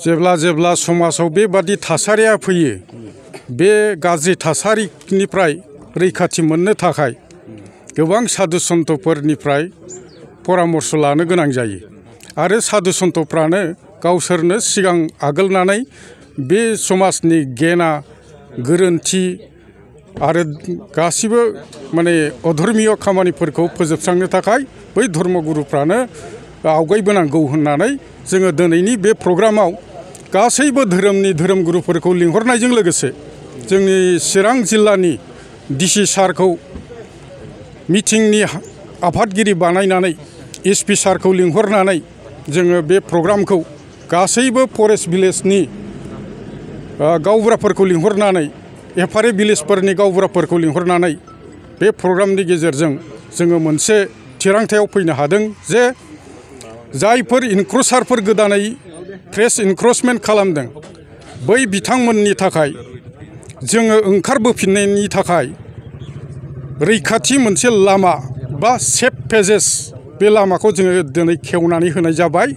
जेब्ला समाजाव बेबादि थासारिया फैयो बे गाज्रि थासारिनिफ्राय रैखाथि मोननो थाखाय गोबां साधु सन्तफोरनिफ्राय परामर्श लानो गोनां जायो आरो साधु सन्तफ्रानो गावसोरनो सिगां आगोलनानै बे समाजनि गेना गोरोन्थि आरो गासिबो माने अधर्मीय खामानिफोरखौ फोजोबस्रांनो थाखाय बै धर्मगुरुफ्रानो आवगायबोनांगौ होननानै जोङो दिनैनि बे प्रग्रामाव गासैबो धोरोमनि धोरोमगुरुफोरखौ लिंहरनायजों लोगोसे जोंनि चिरां जिल्लानि डिसि सारखौ मिटिंनि आफादगिरि बानायनानै एसपि सारखौ लिंहरनानै जोङो बे प्रग्रामखौ गासैबो फरेस्ट भिलेजनि गावबुराफोरखौ लिंहरनानै एफआरए भिलेजफोरनि गावबुराफोरखौ लिंहरनानै बे प्रग्रामनि गेजेरजों जोङो मोनसे थिरांथायाव फैनो हादों जे जायफोर इनक्रुसारफोर गोदानै फ्रेश इनक्रोचमेन्ट खालामदों बै बिथांमोननि थाखाय जोङो ओंखारबोफिननायनि थाखाय रैखाथि मोनसे लामा बा सेफ पेसेज बे लामाखौ जोङो दिनै खेवनानै होनाय जाबाय।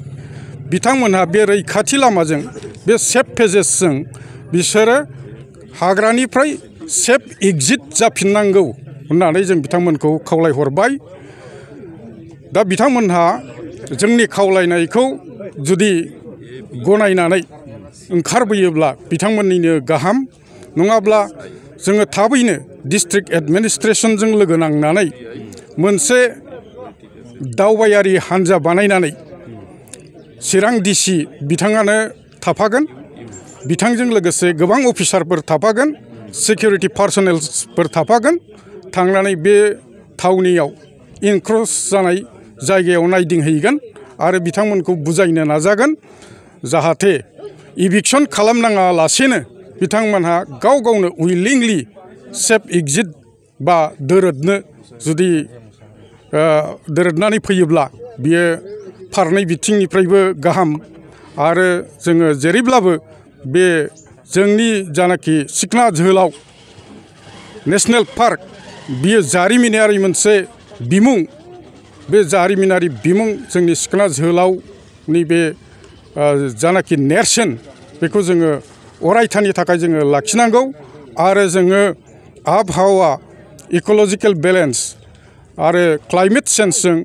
बिथांमोनहा बे रैखाथि लामाजों बे सेफ पेसेजजों बिसोरो हाग्रानिफ्राय सेफ एग्जिट जाफिननांगौ होननानै जों बिथांमोनखौ खावलायहरबाय। दा बिथांमोनहा जोंनि खावलायनायखौ जुदि गनायनानै ओंखारबोयोब्ला बिथांमोननिनो गाहाम, नङाब्ला जोङो थाबैनो डिस्ट्रिक्ट एडमिनिस्ट्रेसनजों लोगो नांनानै मोनसे दावबायारि हान्जा बानायनानै चिरां डिसि बिथाङानो थाफागोन, बिथांजों लोगोसे गोबां अफिसारफोर थाफागोन, सिकिउरिटि पार्सनेल्सफोर थाफागोन, थांनानै बे थावनियाव इनक्रोच जानाय जायगायाव नायदिंहैगोन आरो बिथांमोनखौ बुजायनो नाजागोन जाहाथे इभिक्सन खालामनाङा लासेनो बिथांमोनहा गाव गावनो उइलिंलि सेफ एग्जिट बा दोरोदनो जुदि दोरोदनानै फैयोब्ला बियो फारनै बिथिंनिफ्रायबो गाहाम। आरो जोङो जेरैब्लाबो बे जोंनि जानाखि सिखना जोहोलाव नेशनेल पार्क बियो जारिमिनारि मोनसे बिमुं, बे जारिमिनारि बिमुं जोंनि सिखना जोहोलावनि बे जानाखि नेरसोन बेखौ जोङो अरायथानि थाखाय जोङो लाखिनांगौ आरो जोङो आबहावा इक'लजिकेल बेलेन्स आरो क्लाइमेट चेन्जजों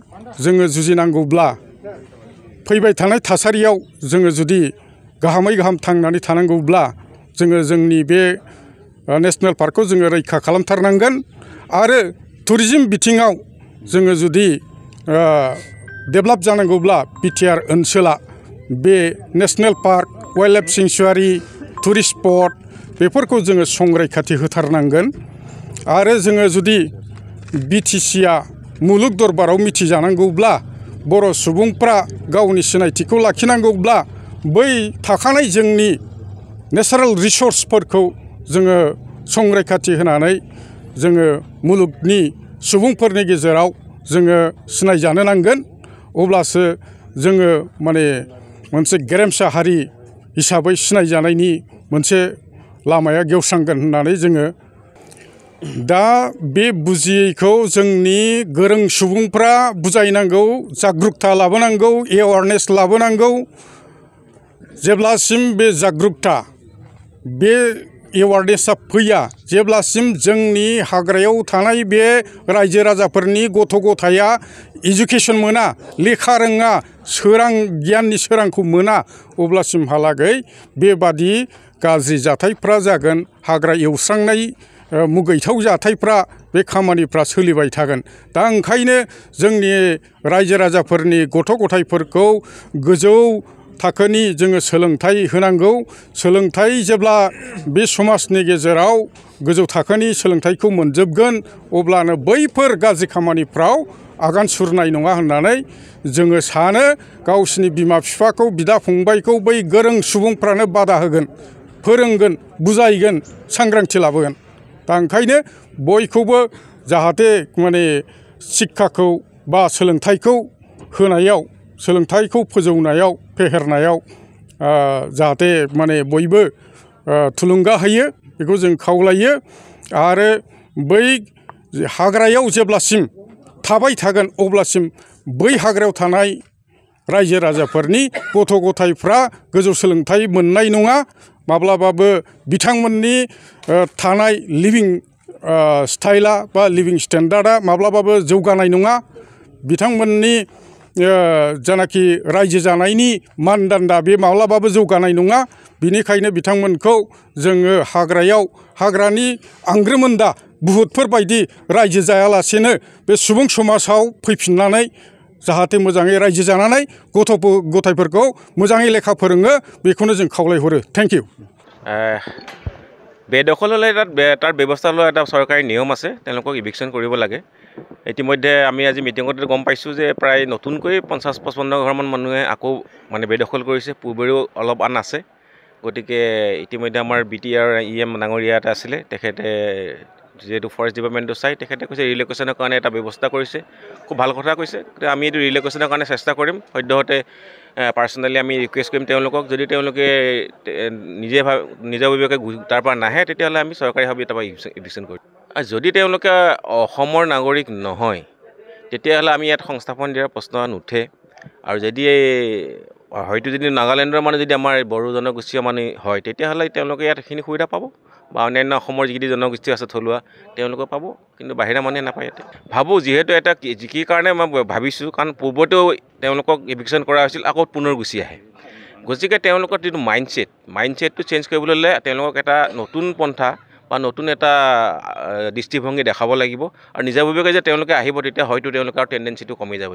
जोङो जुजिनांगौब्ला फैबाय थानाय थासारियाव जोङो जुदि गाहामै गाहाम थांनानै थानांगौब्ला जोङो जोंनि बे नेशनेल पार्कखौ जोङो रैखा खालामथारनांगोन। आरो टुरिजिम बिथिङाव जोङो जुदि डेभेलप जानांगौब्ला बिटिआर ओनसोला बे national park, wildlife sanctuary, tourist spot बेफोरखौ जोङो संरैखाथि होथारनांगोन। आरो जोङो जुदि बिटिसिआ मुलुग दरबाराव मिथिजानांगौब्ला, बर' सुबुंफ्रा गावनि सिनायथिखौ लाखिनांगौब्ला बै थाखानाय जोंनि नेचारेल रिसर्सफोरखौ जोङो संरैखाथि होनानै जोङो मुलुगनि सुबुंफोरनि गेजेराव जोङो सिनायजानो नांगोन। अब्लासो जोङो माने मोनसे गेरेमसा हारि हिसाबै सिनायजानायनि मोनसे लामाया गेवस्रांगोन होननानै जोङो दा बे बुजियैखौ जोंनि गोरों सुबुंफ्रा बुजायनांगौ, जागरुकता लाबोनांगौ, एवारनेस लाबोनांगौ। जेब्लासिम बे जागरुकता बे एवारनेसा फैया, जेब्लासिम जोंनि हाग्रायाव थानाय बे रायजो राजाफोरनि गथ' गथाया इडुकेसन मोना, लेखा रोङा, सोरां गियाननि सोरांखौ मोना, अब्लासिमहालागै बेबादि गाज्रि जाथायफ्रा जागोन, हाग्रा एवस्रांनाय मुगैथाव जाथायफ्रा बे खामानिफ्रा सोलिबाय थागोन। दा ओंखायनो जोंनि रायजो राजाफोरनि गथ' गथायफोरखौ गोजौ थाखोनि जोङो सोलोंथाइ होनांगौ। सोलोंथाइ जेब्ला बे समाजनि गेजेराव गोजौ थाखोनि सोलोंथाइखौ मोनजोबगोन अब्लानो बैफोर गाज्रि खामानिफ्राव आगान सुरनाय नङा होननानै जोङो सानो। गावसिनि बिमा बिफाखौ, बिदा फंबायखौ बै गोरों सुबुंफ्रानो बादा होगोन, फोरोंगोन, बुजायगोन, सांग्रांथि लाबोगोन। दा ओंखायनो बयखौबो जाहाथे माने शिक्षाखौ बा सोलोंथाइखौ होनायाव, सोलोंथाइखौ फोजौनायाव, फेहेरनायाव जाहाथे माने बयबो थुलुंगा होयो बेखौ जों खावलायो। आरो बै हाग्रायाव जेब्लासिम थाबाय थागोन अब्लासिम बै हाग्रायाव थानाय रायजो राजाफोरनि गथ' गथायफ्रा गोजौ सोलोंथाइ मोननाय नङा माब्लाबाबो बिथांमोननि थानाय लिभिं स्टाइला बा लिभिं स्टेन्डार्डआ माब्लाबाबो जौगानाय नङा बिथांमोननि जानाखि रायजो जानायनि मानदान्दा बे माब्लाबाबो जौगानाय नङा बिनिखायनो बिथांमोनखौ जोङो हाग्रानि आंग्रोमोन्दा बुहुतफोर बायदि रायजो जायालासेनो बे सुबुं समाजाव फैफिननानै जाहाथे मोजाङै रायजो जानानै गथायफोरखौ मोजाङै लेखा फोरोङो बेखौनो जों खावलायहरो थेंक इउ বেদখল হ'লে তাৰ ব্যৱস্থা লোৱা এটা চৰকাৰী নিয়ম আছে তেওঁলোকক ইভিকশ্যন কৰিব লাগে ইতিমধ্যে আমি আজি মিটিঙতে গম পাইছোঁ যে প্ৰায় নতুনকৈ 50-55 ঘৰমান মানুহে আকৌ মানে বেদখল কৰিছে পূৰ্বেও অলপ আন আছে গতিকে ইতিমধ্যে আমাৰ BTR EM ডাঙৰীয়া এটা আছিলে তেখেতে যেহেতু ফৰেষ্ট ডিপাৰ্টমেণ্টটো চাই তেখেতে কৈছে ৰিলোকেশ্যনৰ কাৰণে এটা ব্যৱস্থা কৰিছে খুব ভাল কথা কৈছে আমি এইটো ৰিলোকেশ্যনৰ কাৰণে চেষ্টা কৰিম সদ্যহতে পাৰ্চনেলি আমি ৰিকুৱেষ্ট কৰিম তেওঁলোকক যদি তেওঁলোকে নিজাববীয়াকৈ তাৰ পৰা নাহে তেতিয়াহ'লে আমি চৰকাৰীভাৱে তাৰপৰা ইভিকশ্যন কৰিম আৰু যদি তেওঁলোকে অসমৰ নাগৰিক নহয় তেতিয়াহ'লে আমি ইয়াত সংস্থাপন দিয়াৰ প্ৰশ্ন নুঠে আৰু যদি হয়তো যদি নাগালেণ্ডৰ মানে যদি আমাৰ বড়ো জনগোষ্ঠীয় মানে হয় তেতিয়াহ'লে তেওঁলোকে ইয়াত এইখিনি সুবিধা পাব বা অন্যান্য অসমৰ যিখিনি জনগোষ্ঠী আছে থলুৱা তেওঁলোকে পাব কিন্তু বাহিৰা মানুহে নাপায় ইয়াতে ভাবোঁ যিহেতু এটা কি কাৰণে মই ভাবিছোঁ কাৰণ পূৰ্বতেও তেওঁলোকক ইভিকশ্যন কৰা হৈছিল আকৌ পুনৰ গুচি আহে গতিকে তেওঁলোকৰ যিটো মাইণ্ডছেটটো চেঞ্জ কৰিবলৈ হ'লে তেওঁলোকক এটা নতুন পন্থা বা নতুন এটা দৃষ্টিভংগী দেখাব লাগিব আৰু নিজাববীয়াকৈ যে তেওঁলোকে আহিব তেতিয়া হয়তো তেওঁলোকৰ টেণ্ডেঞ্চিটো কমি যাব